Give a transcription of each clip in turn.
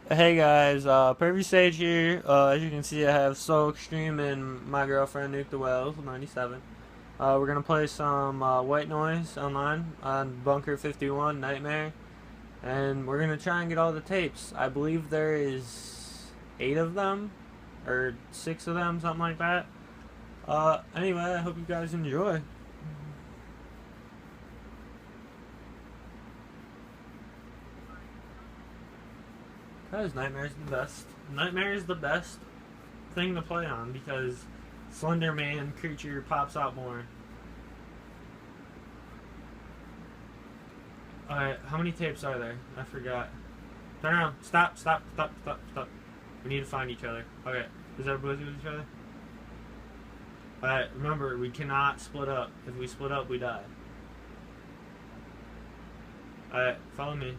Hey guys, Pervysage here. As you can see, I have So Extreme and my girlfriend Nuke the Wells, 97. We're gonna play some White Noise online on Bunker 51 Nightmare, and we're gonna try and get all the tapes. I believe there is 8 of them, or 6 of them, something like that. Anyway, I hope you guys enjoy. Because Nightmare's the best. Nightmare is the best thing to play on because Slender Man creature pops out more. Alright, how many tapes are there? I forgot. Turn around. Stop, stop, stop, stop, stop. We need to find each other. Okay, is everybody with each other? Alright, remember, we cannot split up. If we split up, we die. Alright, follow me.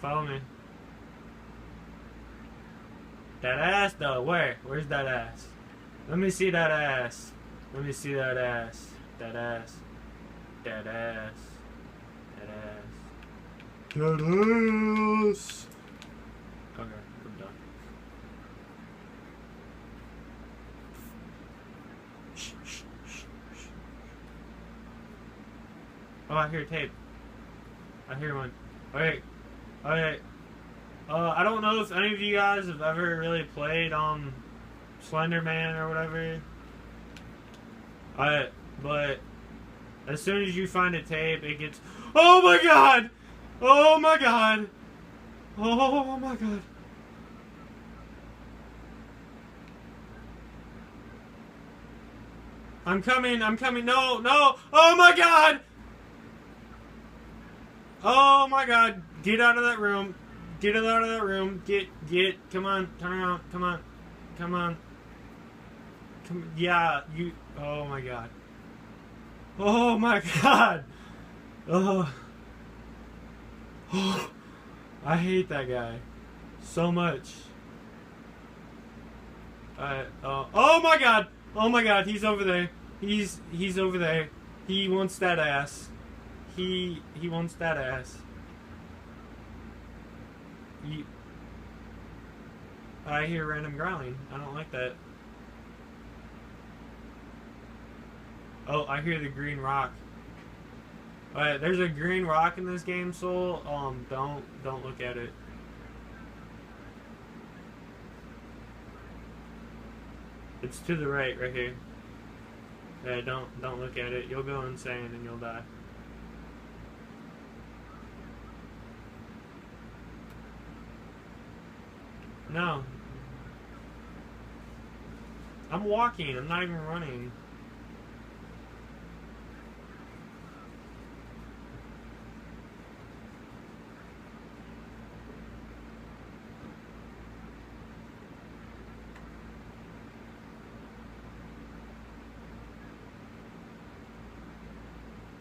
Follow me. That ass, though. Where? Where's that ass? Let me see that ass. Let me see that ass. That ass. That ass. That ass. That ass. Okay, I'm done. Shh, shh, shh, shh. Oh, I hear tape. I hear one. Okay. Okay. I don't know if any of you guys have ever really played Slender Man or whatever. But as soon as you find a tape, it gets. Oh my god! Oh my god! Oh my god! I'm coming! I'm coming! No! No! Oh my god! Oh my god! Get out of that room! Get it out of that room! Get! Come on! Turn around! Come on! Come on! Come! Yeah! You! Oh my god! Oh my god! Oh! Oh! I hate that guy so much. Oh my god! Oh my god! He's over there. He's over there. He wants that ass. He wants that ass. You, I hear random growling. I don't like that. Oh, I hear the green rock. Alright, there's a green rock in this game, Soul. Don't look at it. It's to the right here. Yeah, don't look at it. You'll go insane and you'll die. No. I'm walking. I'm not even running.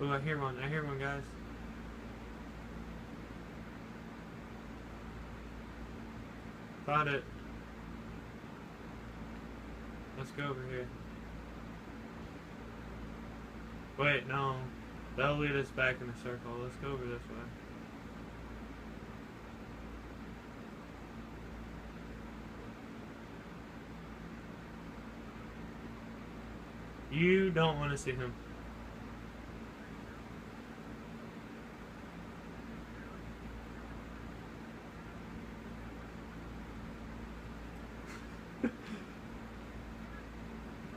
Oh, I hear one. I hear one, guys. Found it. Let's go over here. Wait, no. That'll lead us back in a circle. Let's go over this way. You don't want to see him.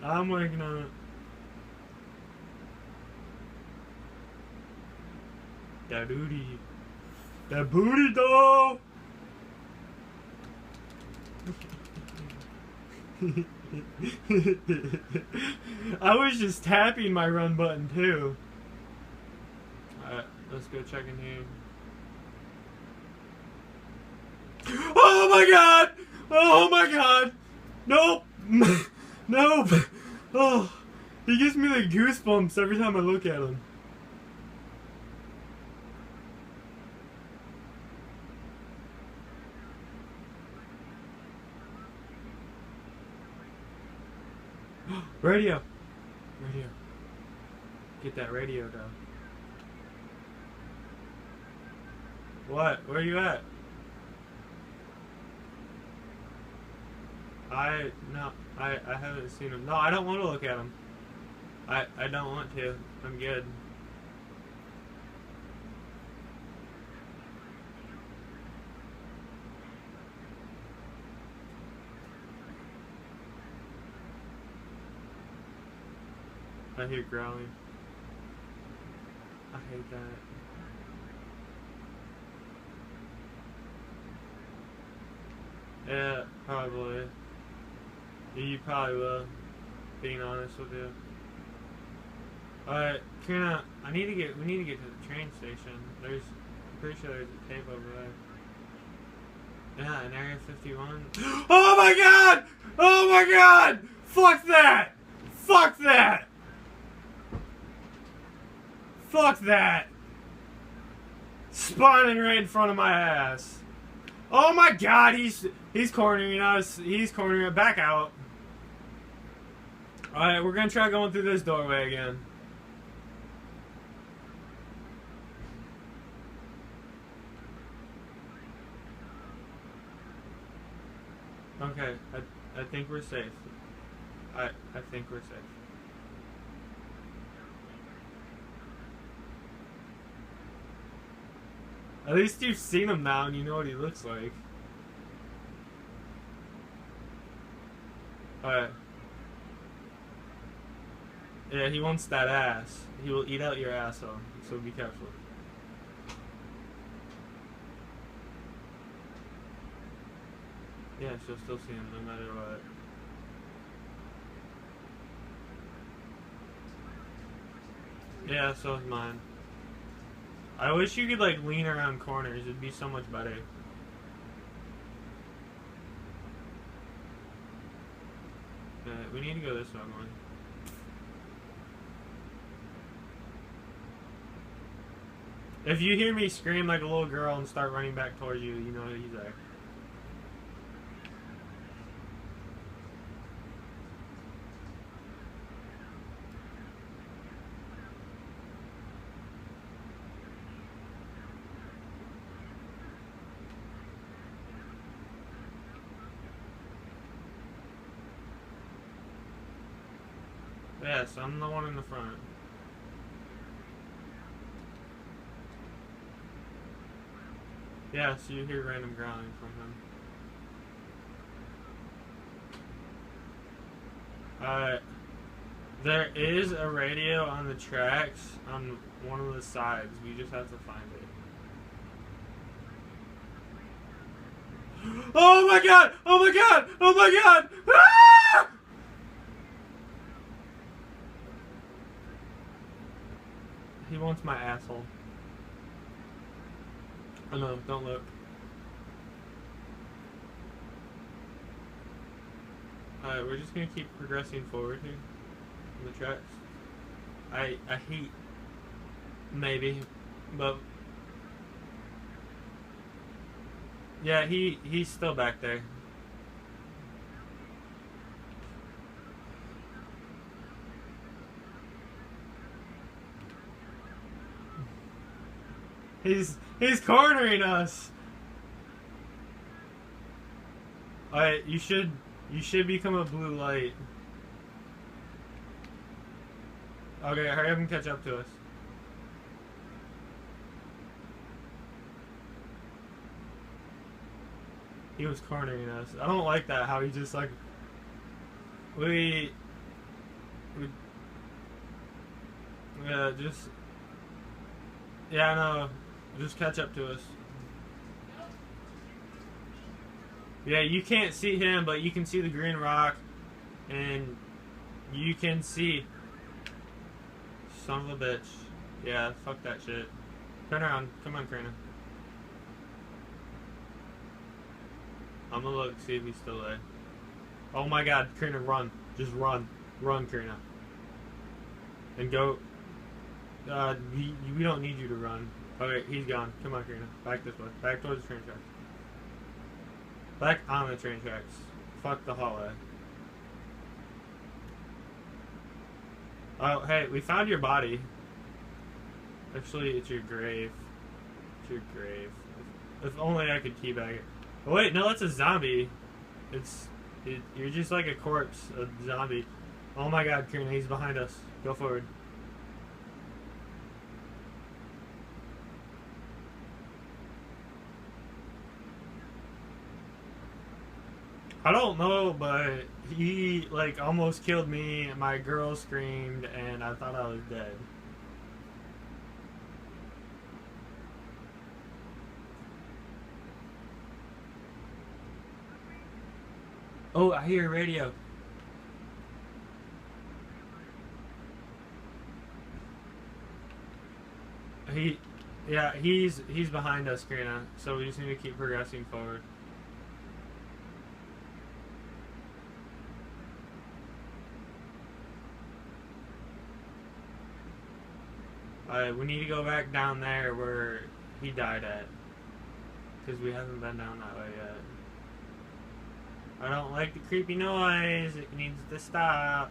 I'm working on it. That booty. That booty, though! I was just tapping my run button, too. Alright, let's go check in here. Oh my god! Oh my god! Nope! Nope! Oh, he gives me like goosebumps every time I look at him. Radio! Radio. Get that radio down. What? Where are you at? I haven't seen him. No, I don't want to look at him. I don't want to. I'm good. I hear growling. I hate that. Yeah, probably. You probably will. Being honest with you. Alright, Karina, we need to get to the train station. I'm pretty sure there's a tape over there. Yeah, in Area 51. Oh my god! Oh my god! Fuck that! Fuck that! Fuck that! Spawning right in front of my ass. Oh my god, he's cornering us. He's cornering us. Back out. Alright, we're gonna try going through this doorway again. Okay, I think we're safe. I think we're safe. At least you've seen him now and you know what he looks like. Alright. Yeah, he wants that ass. He will eat out your asshole, so be careful. Yeah, she'll still see him no matter what. Yeah, so is mine. I wish you could like lean around corners, it'd be so much better. We need to go this way, man. If you hear me scream like a little girl and start running back towards you, you know he's there. Yes, I'm the one in the front. Yeah, so you hear random growling from him. There is a radio on the tracks on one of the sides. We just have to find it. Oh my god! Oh my god! Oh my god! Ah! He wants my asshole. Oh no, don't look. Alright, we're just gonna keep progressing forward here on the tracks. I hate maybe, but yeah, he's still back there. He's cornering us. Alright, you should become a blue light. Okay, hurry up and catch up to us. He was cornering us. I don't like that, how he just like yeah, no, just catch up to us. Yeah, you can't see him, but you can see the green rock, and you can see. Son of a bitch. Yeah, fuck that shit. Turn around. Come on, Karina. I'm gonna look, see if he's still there. Oh my god, Karina, run. Just run. Run, Karina. And go. We don't need you to run. Okay, he's gone. Come on, Karina. Back this way. Back towards the train tracks. Back on the train tracks. Fuck the hallway. Oh, hey, we found your body. Actually, it's your grave. It's your grave. If only I could teabag it. Oh wait, no, that's a zombie. It's You're just like a corpse, a zombie. Oh my god, Karina, he's behind us. Go forward. I don't know, but he like almost killed me. My girl screamed, and I thought I was dead. Oh, I hear a radio. He, yeah, he's behind us, Karina. So we just need to keep progressing forward. We need to go back down there where he died at, because we haven't been down that way yet. I don't like the creepy noise. It needs to stop.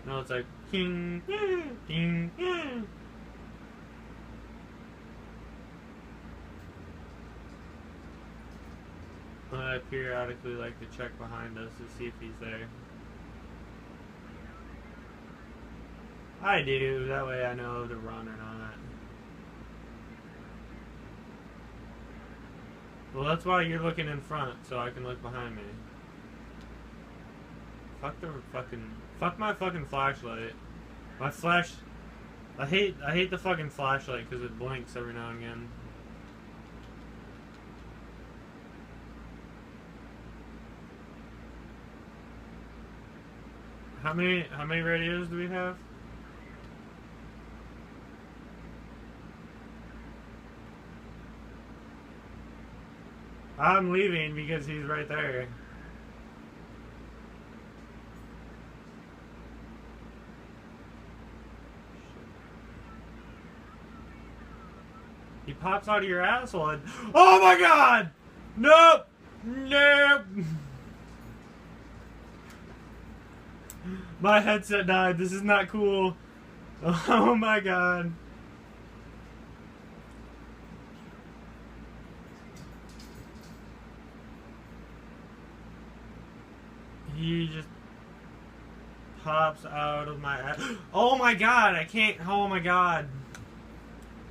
No, it's like ding, ding, ding. I periodically like to check behind us to see if he's there. I do. That way I know to run or not. Well, that's why you're looking in front, so I can look behind me. Fuck my fucking flashlight. My flash... I hate the fucking flashlight because it blinks every now and again. How many radios do we have? I'm leaving because he's right there. He pops out of your asshole and... Oh my god! Nope! Nope! My headset died. This is not cool. Oh my god. He just pops out of my ass. Oh my god, I can't. Oh my god.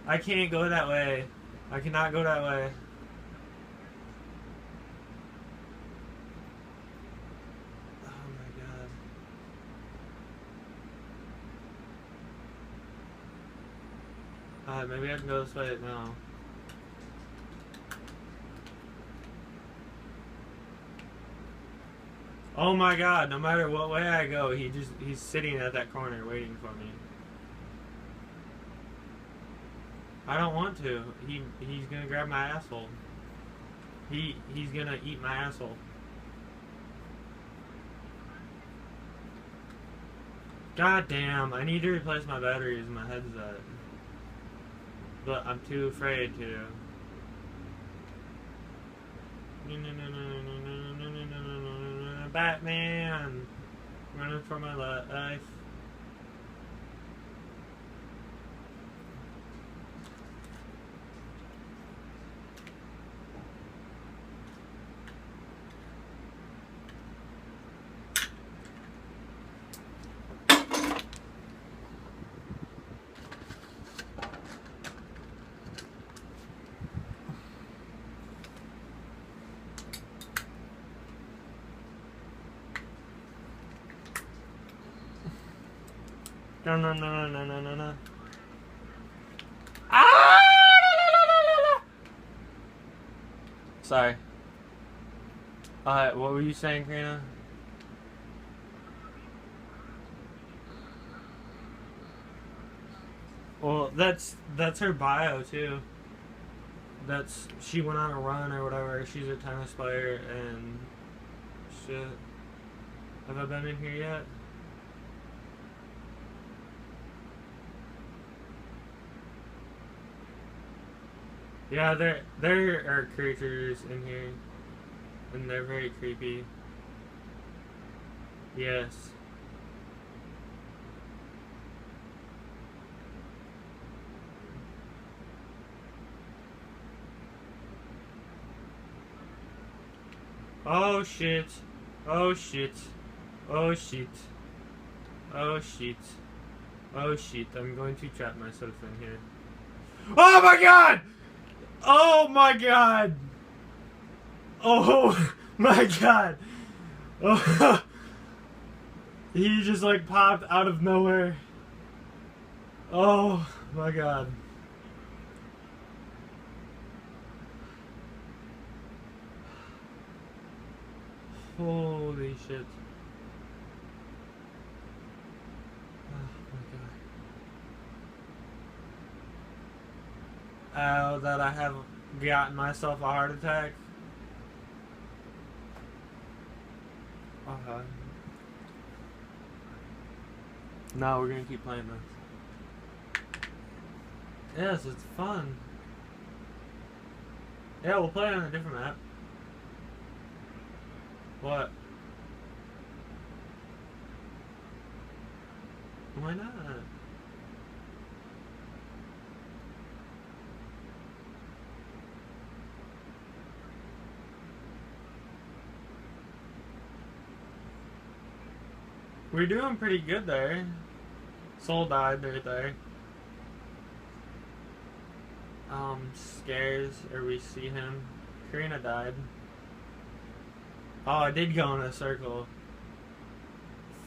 I can't go that way. I cannot go that way. Oh my god. Alright, maybe I can go this way now. Oh my god, no matter what way I go, he's sitting at that corner waiting for me. I don't want to. He's gonna grab my asshole. He's gonna eat my asshole. God damn, I need to replace my batteries in my headset. But I'm too afraid to. Batman! Running for my life. No. Ah! Sorry. What were you saying, Karina? Well, that's her bio too. She went on a run or whatever. She's a tennis player and shit. Have I been in here yet? Yeah, there are creatures in here, and they're very creepy. Yes. Oh shit. Oh shit. Oh shit. Oh shit. Oh shit. I'm going to trap myself in here. Oh my god! Oh my god! Oh my god! Oh, he just like popped out of nowhere. Oh my god. Holy shit. Oh my god. Oh, that I have gotten myself a heart attack. Okay. No, we're gonna keep playing this. Yes, it's fun. Yeah, we'll play it on a different map. What? Why not? We're doing pretty good there. Soul died right there. Scares, or we see him. Karina died. Oh, I did go in a circle.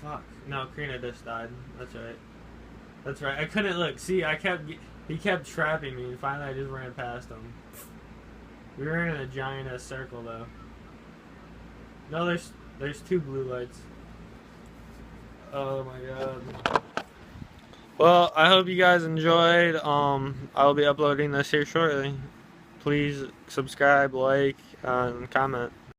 Fuck. No, Karina just died. That's right. That's right. I couldn't look. See, he kept trapping me, and finally I just ran past him. We were in a giant circle, though. No, there's two blue lights. Oh my god. Well, I hope you guys enjoyed. I'll be uploading this here shortly. Please subscribe, like, and comment.